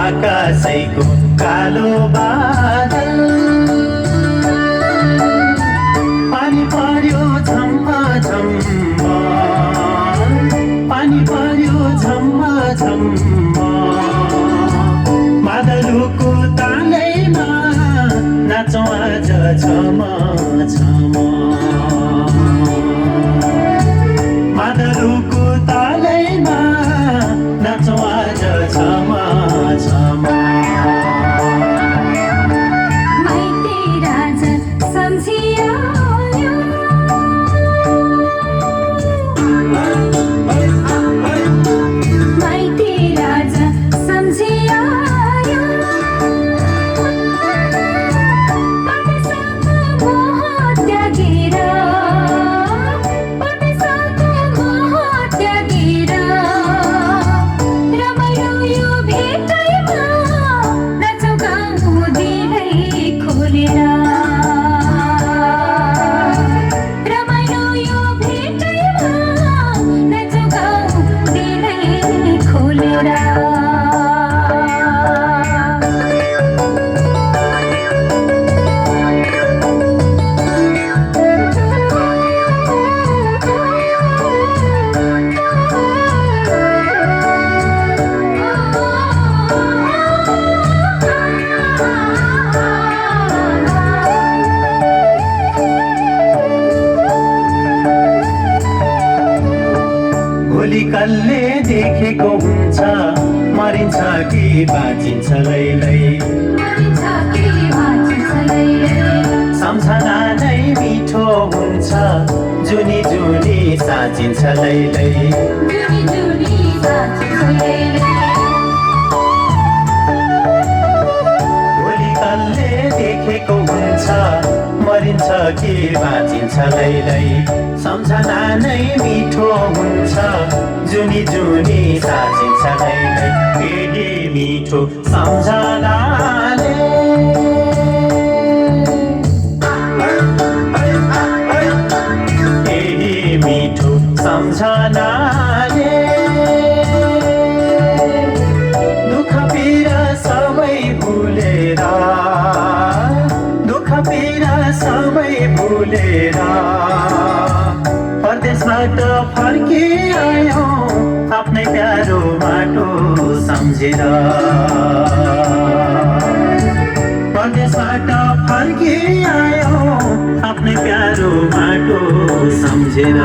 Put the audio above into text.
आकाशैको कालो बादल पानी पर्यो झम्मा झम्मा पानी पर्यो झम्मा झम्मा मादलुको तालैमा नाचौँ आज झम झम मादलुको तालैमा नाचौँ आज झम झम माइती राजा सम्झियो माइती राजा सम्झियो परदेशको मोह त्यागेर परदेशको मोह त्यागेर रमाइलो यो भेटैमा नाचौँ गाउँ दिनै खोलेर रमाइलो यो भेटैमा नाचौँ गाउँ दिनै खोलेर भोलि कसले देखेको हुन्छ मरिन्छ कि बाँचिन्छ लैलै मरिन्छ कि बाँचिन्छ लैलै सम्झना नै मिठो हुन्छ जुनी जुनी साँचिन्छ लैलै जुनी जुनी साँचिन्छ लैलै भोलि कसले देखेको हुन्छ मरिन्छ कि बाँचिन्छ लैलै सम्झना नै मिठो हुन्छ जुनी जुनी साँचिन्छ लैलै फेरि मिठो सम्झनाले फेरि मिठो सम्झनाले दुःख पीडा सबै भुलेर दुःख पीडा सबै भुलेर परदेशबाट फर्किआयो आफ्नै प्यारो माटो सम्झेर परदेशबाट फर्किआयो आफ्नै प्यारो माटो सम्झेर